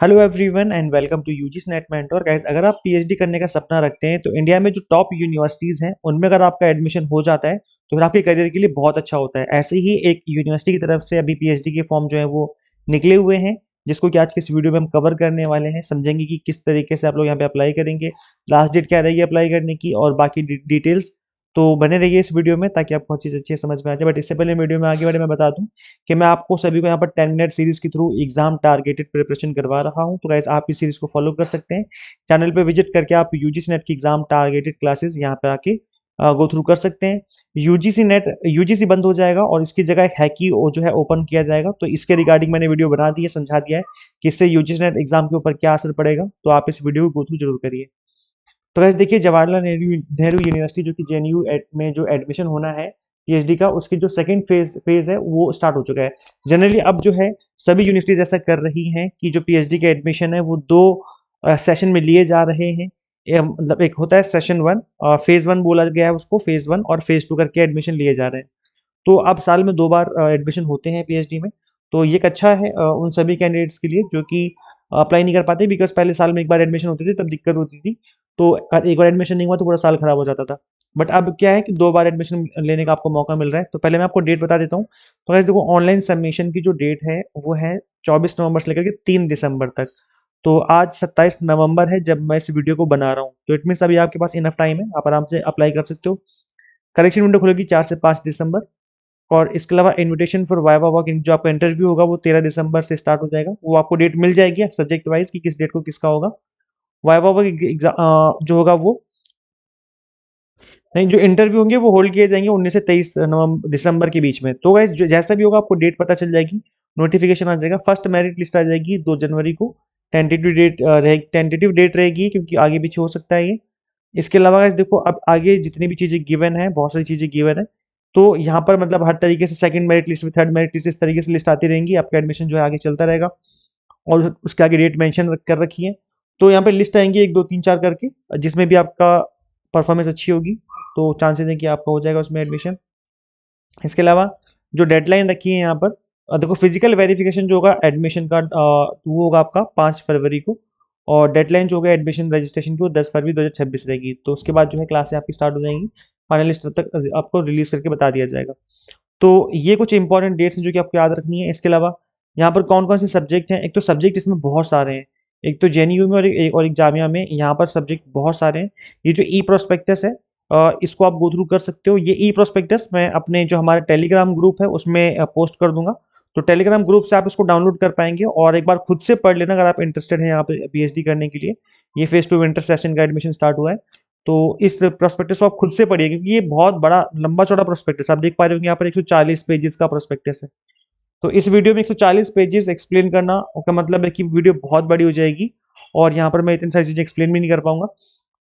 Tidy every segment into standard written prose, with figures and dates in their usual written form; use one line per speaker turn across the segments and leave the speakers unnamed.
Hello everyone and welcome to UGC NET mentor guys. अगर आप PhD करने का सपना रखते हैं तो इंडिया में जो टॉप यूनिवर्सिटीज हैं उनमें अगर आपका एडमिशन हो जाता है तो फिर आपके करियर के लिए बहुत अच्छा होता है। ऐसे ही एक यूनिवर्सिटी की तरफ से अभी पीएचडी के फॉर्म जो है वो निकले हुए हैं, जिसको कि आज के इस वीडियो में हम कवर करने वाले हैं। समझेंगे कि किस तरीके से आप लोग यहाँ पे अप्लाई करेंगे, लास्ट डेट क्या रहेगी अप्लाई करने की और बाकी डिटेल्स। तो बने रहिए इस वीडियो में ताकि आपको हर चीज़ अच्छी से समझ में आ जाए। बट इससे पहले वीडियो में आगे बढ़े मैं बता दूं कि मैं आपको सभी को यहाँ पर 10 मिनट सीरीज के थ्रू एग्जाम टारगेटेड प्रिपरेशन करवा रहा हूँ। तो गाइस आप इस सीरीज को फॉलो कर सकते हैं। चैनल पे विजिट करके आप यूजीसी नेट की एग्जाम टारगेटेड क्लासेस यहाँ पे आके गो थ्रू कर सकते हैं। यूजीसी बंद हो जाएगा और इसकी जगह एक हैकी जो है ओपन किया जाएगा। तो इसके रिगार्डिंग मैंने वीडियो बना दी है, समझा दिया है कि इससे यूजीसी नेट एग्जाम के ऊपर क्या असर पड़ेगा। तो आप इस वीडियो को गो थ्रू जरूर करिए। तो वैसे देखिए, जवाहरलाल नेहरू यूनिवर्सिटी जो कि जेएनयू में जो एडमिशन होना है पीएचडी का, उसकी जो सेकंड फेज है वो स्टार्ट हो चुका है। जनरली अब जो है सभी यूनिवर्सिटीज ऐसा कर रही हैं कि जो पीएचडी का एडमिशन है वो दो सेशन में लिए जा रहे हैं। मतलब एक होता है सेशन वन, फेज वन बोला गया है उसको, फेज वन और फेज टू करके एडमिशन लिए जा रहे हैं। तो अब साल में दो बार एडमिशन होते हैं पीएचडी में। तो ये एक अच्छा है उन सभी कैंडिडेट्स के लिए जो कि अप्लाई नहीं कर पाते, बिकॉज पहले साल में एक बार एडमिशन होती थी तब दिक्कत होती थी। तो एक बार एडमिशन नहीं हुआ तो पूरा साल खराब हो जाता था। बट अब क्या है कि दो बार एडमिशन लेने का आपको मौका मिल रहा है। तो पहले मैं आपको डेट बता देता हूँ। तो वैसे देखो, ऑनलाइन सबमिशन की जो डेट है वो है 24 नवंबर से लेकर के 3 दिसंबर तक। तो आज 27 नवंबर है जब मैं इस वीडियो को बना रहा हूँ। तो इट मीन्स अभी आपके पास इनफ टाइम है, आप आराम से अप्लाई कर सकते हो। करेक्शन विंडो खुलेगी 4 से 5 दिसंबर। और इसके अलावा इनविटेशन फॉर वाइवा वर्क जो आपका इंटरव्यू होगा वो 13 दिसंबर से स्टार्ट हो जाएगा। वो आपको डेट मिल जाएगी सब्जेक्ट वाइज कि किस डेट को किसका होगा। वाइवा वर्क जो होगा वो नहीं, जो इंटरव्यू होंगे वो होल्ड किए जाएंगे 19 से 23 दिसंबर के बीच में। तो गाइस जो जैसा भी होगा आपको डेट पता चल जाएगी, नोटिफिकेशन आ जाएगा। फर्स्ट मेरिट लिस्ट आ जाएगी 2 जनवरी को। टेंटेटिव डेट रहेगी क्योंकि आगे पीछे हो सकता है ये। इसके अलावा गाइस देखो, अब आगे जितनी भी चीज़ें गिवन है, बहुत सारी चीज़ें गिवन है। तो यहाँ पर मतलब हर तरीके से सेकंड मेरिट लिस्ट में, थर्ड मेरिट लिस्ट, इस तरीके से लिस्ट आती रहेंगी। आपका एडमिशन जो है आगे चलता रहेगा और उसके आगे डेट मेंशन कर रखी है। तो यहाँ पे लिस्ट आएंगी 1 2 3 4 करके, जिसमें भी आपका परफॉर्मेंस अच्छी होगी तो चांसेस है कि आपका हो जाएगा उसमें एडमिशन। इसके अलावा जो डेडलाइन रखी है यहाँ पर, देखो फिजिकल वेरिफिकेशन जो होगा एडमिशन का, वो होगा आपका 5 फरवरी को। और डेडलाइन जो होगा एडमिशन रजिस्ट्रेशन की वो 10 फरवरी 2026 रहेगी। तो उसके बाद जो है क्लासें आपकी स्टार्ट हो जाएंगी। फाइनल लिस्ट तक आपको रिलीज करके बता दिया जाएगा। तो ये कुछ इंपॉर्टेंट डेट्स हैं जो कि आपको याद रखनी है। इसके अलावा यहाँ पर कौन कौन से सब्जेक्ट हैं, एक तो सब्जेक्ट इसमें बहुत सारे हैं। एक तो जेएनयू में और एक जामिया में यहाँ पर सब्जेक्ट बहुत सारे हैं। ये जो ई प्रोस्पेक्टस है, इसको आप गो थ्रू कर सकते हो। ये ई प्रोस्पेक्टस मैं अपने जो हमारे टेलीग्राम ग्रुप है उसमें पोस्ट कर दूंगा। तो टेलीग्राम ग्रुप से आप इसको डाउनलोड कर पाएंगे और एक बार खुद से पढ़ लेना अगर आप इंटरेस्टेड हैं यहाँ पे पीएचडी करने के लिए। ये फेज टू विंटर सेशन का एडमिशन स्टार्ट हुआ है। तो इस प्रोस्पेक्टस को आप खुद से पढ़िए क्योंकि ये बहुत बड़ा लंबा चौड़ा प्रोस्पेक्टस आप देख पा रहे हो। यहाँ पर 140 पेजेस का प्रोस्पेक्टस है। तो इस वीडियो में 140 पेजेस एक्सप्लेन करना का मतलब है कि वीडियो बहुत बड़ी हो जाएगी और यहाँ पर मैं इतनी सारी चीज़ें एक्सप्लेन भी नहीं कर पाऊंगा।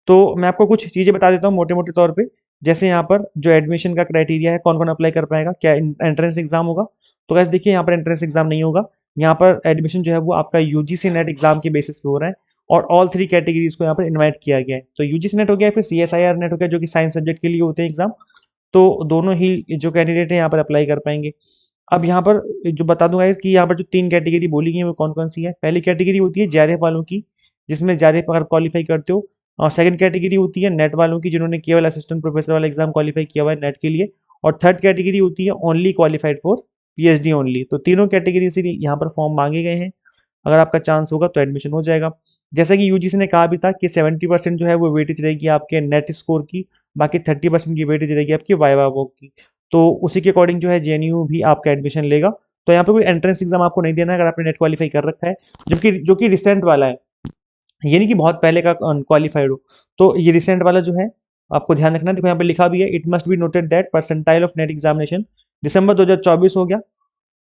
तो मैं आपको कुछ चीज़ें बता देता हूँ मोटे मोटे तौर पे। जैसे यहाँ पर जो एडमिशन का क्राइटेरिया है, कौन कौन अप्लाई कर पाएगा, क्या एंट्रेंस एग्जाम होगा। तो वैसे देखिए, यहाँ पर एंट्रेंस एग्जाम नहीं होगा। यहाँ पर एडमिशन जो है वो आपका यूजीसी नेट एग्जाम के बेसिस पे हो रहा है। और ऑल 3 कैटेगरीज को यहाँ पर इन्वाइट किया गया है। तो यूजीसी नेट हो गया, फिर सीएसआईआर नेट हो गया जो कि साइंस सब्जेक्ट के लिए होते हैं एग्जाम। तो दोनों ही जो कैंडिडेट हैं यहाँ पर अप्लाई कर पाएंगे। अब यहाँ पर जो बता दूंगा कि यहाँ पर जो 3 कैटेगरी बोली गई है वो कौन कौन सी है। पहली कैटेगरी होती है जेआरएफ वालों की, जिसमें जेआरएफ अगर क्वालिफाई करते हो। और सेकंड कैटेगरी होती है नेट वालों की, जिन्होंने केवल असिस्टेंट प्रोफेसर वाला एग्जाम क्वालिफाई किया हुआ है नेट के लिए। और थर्ड कैटेगरी होती है only qualified for PhD only. तो तीनों कैटेगरी से यहाँ पर फॉर्म मांगे गए हैं। अगर आपका चांस होगा तो एडमिशन हो जाएगा। जैसा कि यूजीसी ने कहा भी था कि 70% जो है वो वेटेज रहेगी आपके नेट स्कोर की, बाकी 30% की वेटेज रहेगी आपकी वाइवा वॉक की। तो उसी के अकॉर्डिंग जो है जेएनयू भी आपका एडमिशन लेगा। तो यहाँ पे कोई एंट्रेंस एग्जाम आपको नहीं देना है अगर आपने नेट क्वालिफाई कर रखा है, जबकि जो कि रिसेंट वाला है, ये नहीं कि बहुत पहले का क्वालिफाइड हो। तो ये रिसेंट वाला जो है आपको ध्यान रखना है। देखो यहाँ पे लिखा भी है, it must be noted that percentile of NET examination December 2024 हो गया।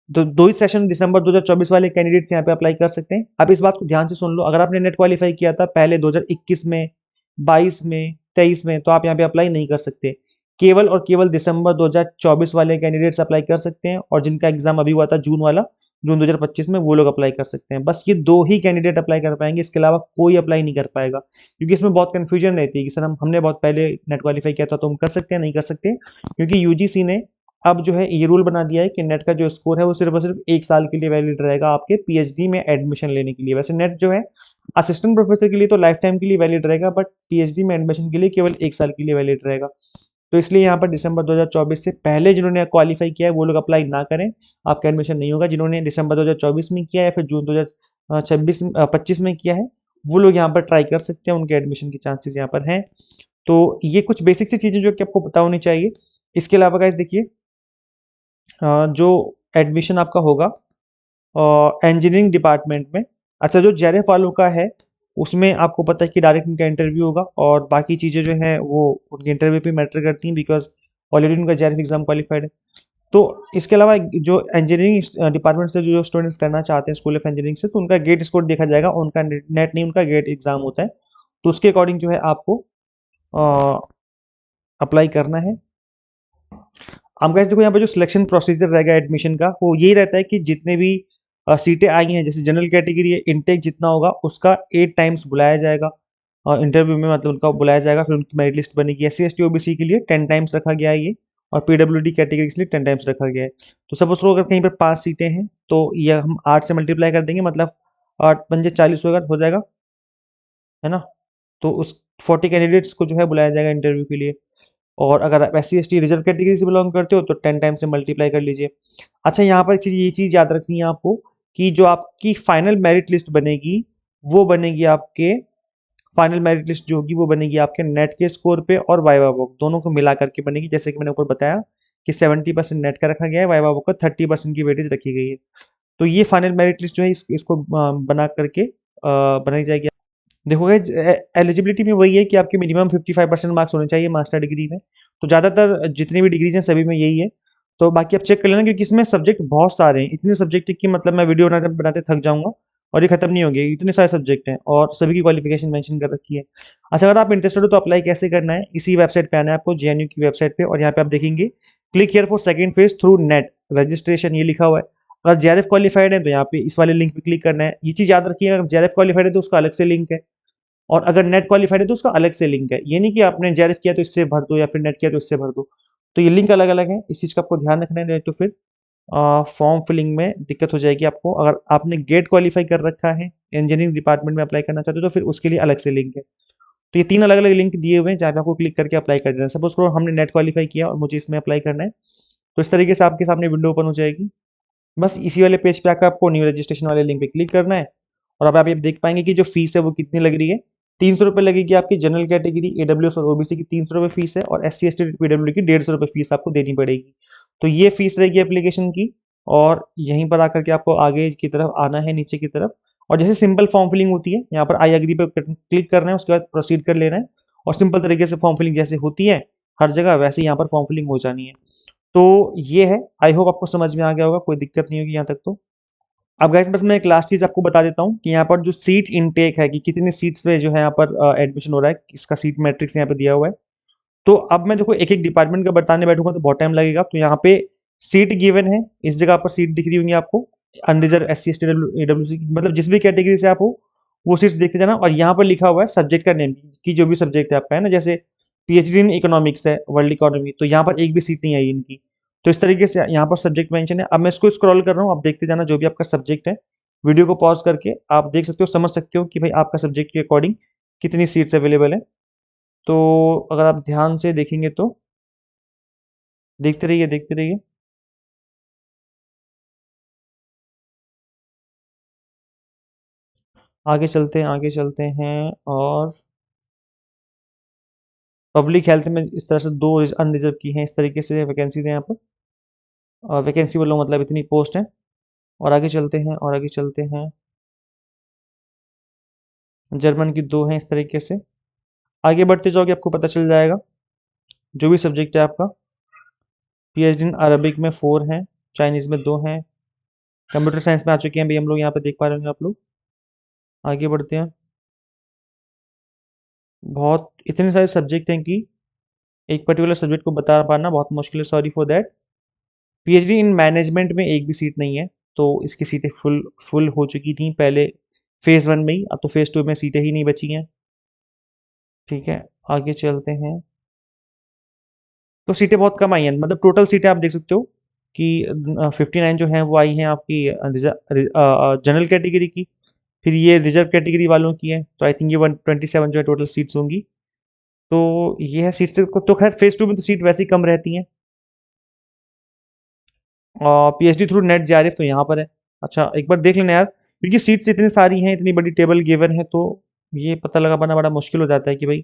तो दो ही सेशन दिसंबर 2024 वाले कैंडिडेट्स यहाँ पे अप्लाई कर सकते हैं। अब इस बात को ध्यान से सुन लो, अगर आपने नेट क्वालिफाई किया था पहले 2021 में, 22 में, 23 में, तो आप यहाँ पे अप्लाई नहीं कर सकते। केवल और केवल दिसंबर 2024 वाले कैंडिडेट्स अप्लाई कर सकते हैं और जिनका एग्जाम अभी हुआ था जून वाला, जून 2025 में, वो लोग अप्लाई कर सकते हैं। बस ये दो ही कैंडिडेट अप्लाई कर पाएंगे, इसके अलावा कोई अप्लाई नहीं कर पाएगा। क्योंकि इसमें बहुत कंफ्यूजन रहती है कि सर हमने बहुत पहले नेट क्वालिफाई किया था तो हम कर सकते हैं नहीं कर सकते। क्योंकि यूजीसी ने अब जो है ये रूल बना दिया है कि नेट का जो स्कोर है वो सिर्फ और सिर्फ 1 साल के लिए वैलिड रहेगा आपके पीएचडी में एडमिशन लेने के लिए। वैसे नेट जो है असिस्टेंट प्रोफेसर के लिए तो लाइफ टाइम के लिए वैलिड रहेगा, बट पीएचडी में एडमिशन के लिए केवल 1 साल के लिए वैलिड रहेगा। तो इसलिए यहाँ पर दिसंबर 2024 से पहले जिन्होंने क्वालिफाई किया है वो लोग अप्लाई ना करें, आपका एडमिशन नहीं होगा। जिन्होंने दिसंबर 2024 में किया है या फिर जून 2026 25 में किया है, वो लोग यहाँ पर ट्राई कर सकते हैं, उनके एडमिशन की चांसेस यहाँ पर हैं। तो ये कुछ बेसिक सी चीज़ें जो कि आपको पता होनी चाहिए। इसके अलावा गाइस देखिए, जो एडमिशन आपका होगा इंजीनियरिंग डिपार्टमेंट में, अच्छा जो जेआरएफ वालों का है उसमें आपको पता है कि डायरेक्ट उनका इंटरव्यू होगा, और बाकी चीज़ें जो हैं वो उनके इंटरव्यू पे मैटर करती हैं, बिकॉज ऑलरेडी उनका जेआरएफ एग्जाम क्वालिफाइड है। तो इसके अलावा जो इंजीनियरिंग डिपार्टमेंट से जो स्टूडेंट्स करना चाहते हैं स्कूल ऑफ इंजीनियरिंग से, तो उनका गेट स्कोर देखा जाएगा, उनका नेट नहीं, उनका गेट एग्जाम होता है। तो उसके अकॉर्डिंग जो है आपको अप्लाई करना है। अब गाइस देखो, यहाँ पे जो सिलेक्शन प्रोसीजर रहेगा एडमिशन का वो यही रहता है कि जितने भी सीटें आई हैं, जैसे जनरल कैटेगरी है, इनटेक जितना होगा उसका 8 टाइम्स बुलाया जाएगा इंटरव्यू में, मतलब उनका बुलाया जाएगा, फिर उनकी मेरिट लिस्ट बनेगी। SC ST OBC के लिए 10 टाइम्स रखा गया है ये, और PWD कैटेगरी के लिए 10 टाइम्स रखा गया है। तो सपोज को अगर कहीं पर 5 सीटें हैं तो ये हम 8 से मल्टीप्लाई कर देंगे, मतलब 8 पंजे 40 होगा, हो जाएगा, है ना। तो उस 40 कैंडिडेट्स को जो है बुलाया जाएगा इंटरव्यू के लिए। और अगर आप SC ST रिजर्व कैटेगरी से बिलोंग करते हो तो 10 टाइम से मल्टीप्लाई कर लीजिए। अच्छा, यहाँ पर ये चीज़ याद रखनी है आपको कि जो आपकी फाइनल मेरिट लिस्ट बनेगी, वो बनेगी आपके फाइनल मेरिट लिस्ट जो होगी वो बनेगी आपके नेट के स्कोर पे और वाइवा वॉक दोनों को मिला करके बनेगी। जैसे कि मैंने ऊपर बताया कि 70% नेट का रखा गया है, वाइवा वॉक का 30% की वेटेज रखी गई है। तो ये फाइनल मेरिट लिस्ट जो है इसको बना करके बनाई जाएगी। देखो गाइस, एलिजिबिलिटी में वही है कि आपके मिनिमम 55% मार्क्स होने चाहिए मास्टर डिग्री में। तो ज़्यादातर जितनी भी डिग्रीज हैं सभी में यही है। तो बाकी आप चेक कर लेना, क्योंकि इसमें सब्जेक्ट बहुत सारे हैं, इतने सब्जेक्ट कि मतलब मैं वीडियो बनाते बनाते थक जाऊंगा और ये खत्म नहीं होंगे, इतने सारे सब्जेक्ट हैं और सभी की क्वालिफिकेशन मेंशन कर रखी है। अच्छा, अगर आप इंटरेस्टेड हो तो अप्लाई कैसे करना है, इसी वेबसाइट पे आना है आपको, JNU की वेबसाइट पे, और यहाँ पे आप देखेंगे click here for second phase through net registration, ये लिखा हुआ है। अगर JRF क्वालिफाइड है तो यहाँ पे इस वाले लिंक पे क्लिक करना है। ये चीज़ याद रखिए, अगर JRF क्वालिफाइड है तो उसका अलग से लिंक है, और अगर नेट क्वालिफाइड है तो उसका अलग से लिंक है। ये नहीं कि आपने जेआरएफ किया तो इससे भर दो या फिर नेट किया तो इससे भर दो। तो ये लिंक अलग अलग है, इस चीज़ का आपको ध्यान रखना है, नहीं तो फिर फॉर्म फिलिंग में दिक्कत हो जाएगी आपको। अगर आपने गेट क्वालिफाई कर रखा है, इंजीनियरिंग डिपार्टमेंट में अप्लाई करना चाहते हो, तो फिर उसके लिए अलग से लिंक है। तो ये 3 अलग अलग लिंक दिए हुए हैं जहाँ पे आपको क्लिक करके अप्लाई कर देना है। सपोज करो हमने नेट क्वालिफाई किया और मुझे इसमें अप्लाई करना है, तो इस तरीके से आपके सामने विंडो ओपन हो जाएगी। बस इसी वाले पेज पे आकर आपको न्यू रजिस्ट्रेशन वाले लिंक पे क्लिक करना है, और अब आप ये देख पाएंगे कि जो फीस है वो कितनी लग रही है। 300 रुपये लगेगी आपकी जनरल कैटेगरी AWS और OBC की, 300 रुपये फीस है, और SC ST PWD की 150 रुपये फीस आपको देनी पड़ेगी। तो ये फीस रहेगी एप्लीकेशन की, और यहीं पर आकर के आपको आगे की तरफ आना है, नीचे की तरफ, और जैसे सिंपल फॉर्म फिलिंग होती है यहाँ पर आई एग्री पे क्लिक करना है, उसके बाद प्रोसीड कर लेना है, और सिंपल तरीके से फॉर्म फिलिंग जैसे होती है हर जगह वैसे ही यहाँ पर फॉर्म फिलिंग हो जानी है। तो ये है, आई होप आपको समझ में आ गया होगा, कोई दिक्कत नहीं होगी यहाँ तक। तो अब गाइस बस मैं एक लास्ट चीज आपको बता देता हूँ कि यहाँ पर जो सीट इनटेक है कि कितनी सीट्स पे जो है यहाँ पर एडमिशन हो रहा है, इसका सीट मैट्रिक्स यहाँ पे दिया हुआ है। तो अब मैं देखो एक एक डिपार्टमेंट का बताने बैठूंगा तो बहुत टाइम लगेगा। तो यहाँ पे सीट गिवन है, इस जगह पर सीट दिख रही होंगी आपको, अनरिजर्व SC ST AWC की, मतलब जिस भी कैटेगरी से आप हो वो सीट्स देखते जाना। और यहाँ पर लिखा हुआ है सब्जेक्ट का नेम, कि जो भी सब्जेक्ट है आपका, है ना, जैसे PhD इन इकोनॉमिक्स है, वर्ल्ड इकोनॉमी, तो यहाँ पर एक भी सीट नहीं आई इनकी। तो इस तरीके से यहाँ पर सब्जेक्ट मेंशन है। अब मैं इसको स्क्रॉल कर रहा हूँ, आप देखते जाना जो भी आपका सब्जेक्ट है। वीडियो को पॉज करके आप देख सकते हो, समझ सकते हो कि भाई आपका सब्जेक्ट के अकॉर्डिंग कितनी सीट्स अवेलेबल है। तो अगर आप ध्यान से देखेंगे तो देखते रहिए, देखते रहिए। आगे चलते हैं, आगे चलते हैं। और पब्लिक हेल्थ में इस तरह से 2 अनरिजर्व की हैं, इस तरीके से वैकेंसीज हैं यहाँ पर, और वैकेंसी बोलो मतलब इतनी पोस्ट है। और आगे चलते हैं, और आगे चलते हैं। जर्मन की 2 हैं, इस तरीके से आगे बढ़ते जाओगे आपको पता चल जाएगा जो भी सब्जेक्ट है आपका। PhD इन अरबिक में 4 हैं, चाइनीज़ में 2 हैं, कंप्यूटर साइंस में आ चुके हैं भाई हम लोग, यहाँ पे देख पा रहे होंगे आप लोग। आगे बढ़ते हैं। बहुत इतने सारे सब्जेक्ट हैं कि एक पर्टिकुलर सब्जेक्ट को बता पाना बहुत मुश्किल है, sorry for that. PhD in management में एक भी सीट नहीं है, तो इसकी सीटें फुल फुल हो चुकी थी पहले फेज़ 1 में ही, अब तो फेज़ 2 में सीटें ही नहीं बची हैं। ठीक है, आगे चलते हैं। तो सीटें बहुत कम आई हैं, मतलब टोटल सीटें आप देख सकते हो कि 59 जो हैं वो आई हैं आपकी जनरल कैटेगरी की, फिर ये रिजर्व कैटेगरी वालों की है, तो आई थिंक ये 127 जो है टोटल सीट्स होंगी। तो ये है सीट से, तो खैर फेज टू में तो सीट वैसे ही कम रहती हैं। पीएचडी थ्रू नेट जेआरएफ तो यहाँ पर है। अच्छा एक बार देख लेना यार, क्योंकि सीट्स इतनी सारी हैं, इतनी बड़ी टेबल गिवन है, तो ये पता लगा पाना बड़ा मुश्किल हो जाता है कि भाई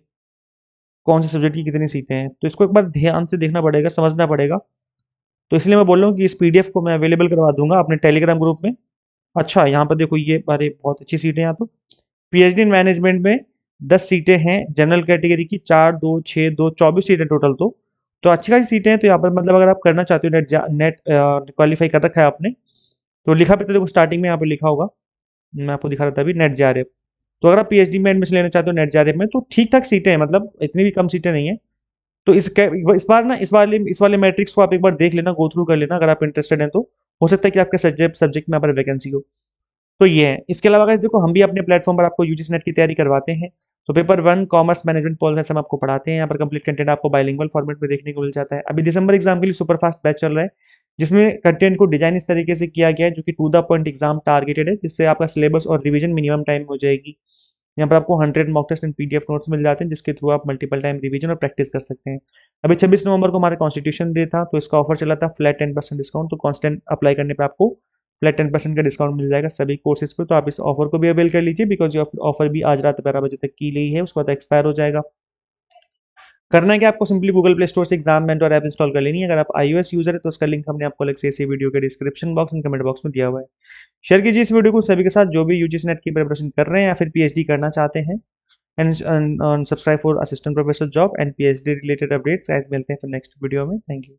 कौन से सब्जेक्ट की कितनी सीटें हैं, तो इसको एक बार ध्यान से देखना पड़ेगा, समझना पड़ेगा। तो इसलिए मैं बोल रहा हूँ कि इस पीडीएफ को मैं अवेलेबल करवा दूंगा अपने टेलीग्राम ग्रुप में। अच्छा यहाँ पर देखो, ये अरे बहुत अच्छी सीटें हैं यहाँ तो। पीएचडी इन मैनेजमेंट में 10 सीटें हैं, जनरल कैटेगरी की 4 2 6 2 24 सीटें टोटल। तो अच्छी खासी सीटें हैं, तो यहाँ पर मतलब अगर आप करना चाहते हो, नेट क्वालिफाई कर रखा है आपने, तो लिखा भी तो देखो स्टार्टिंग में यहाँ पे लिखा होगा, मैं आपको दिखा रहा था अभी, नेट जेआरएफ। तो अगर आप पीएचडी में एडमिशन लेना चाहते हो नेट जेआरएफ में, तो ठीक ठाक सीटें हैं, मतलब इतनी भी कम सीटें नहीं है। तो इस बार ना, इस वाले मैट्रिक्स को आप एक बार देख लेना, गो थ्रू कर लेना, अगर आप इंटरेस्टेड हैं तो हो सकता है कि आपके सब्जेक्ट में यहाँ पर वैकेंसी हो। तो ये है। इसके अलावा गाइस देखो, हम भी अपने प्लेटफॉर्म पर आपको यूजीसी नेट की तैयारी करवाते हैं। तो पेपर 1 कॉमर्स मैनेजमेंट पॉलिसी हम आपको पढ़ाते हैं, यहाँ पर कंप्लीट कंटेंट आपको बाइलिंगुअल फॉर्मेट में देखने को मिल जाता है। अभी दिसंबर एग्जाम के लिए सुपर फास्ट बैच चल रहा है, जिसमें कंटेंट को डिजाइन इस तरीके से किया गया है जो कि to the point exam targeted है, जिससे आपका सिलेबस और रिवीजन मिनिमम टाइम में हो जाएगी। यहाँ पर आपको 100 mock test and PDF notes मिल जाते हैं, जिसके थ्रू आप मल्टीपल टाइम रिवीजन और प्रैक्टिस कर सकते हैं। अभी 26 नवंबर को हमारा कॉन्स्टिट्यूशन डे था, तो इसका ऑफर चला था फ्लैट 10% डिस्काउंट। तो कॉन्स्टेंट अप्लाई करने पे आपको फ्लैट 10% का डिस्काउंट मिल जाएगा सभी कोर्सेज पे। तो आप इस ऑफर को भी अवेल कर लीजिए, बिकॉज ये ऑफर भी आज रात 12 बजे तक की गई है, उसके बाद एक्सपायर हो जाएगा। करना है कि आपको सिंपली गूगल प्ले स्टोर से एग्जाम मेंटर ऐप इंस्टॉल कर लेनी है। अगर आप iOS यूजर है तो उसका लिंक हमने आपको अलग से इसी वीडियो के description box and comment box में दिया हुआ है। शेयर कीजिए इस वीडियो को सभी के साथ जो भी यूजीसी नेट की प्रिपरेशन कर रहे हैं या फिर पीएचडी करना चाहते हैं। And subscribe for assistant professor job and PhD related updates. Guys मिलते हैं फिर नेक्स्ट वीडियो में। Thank you.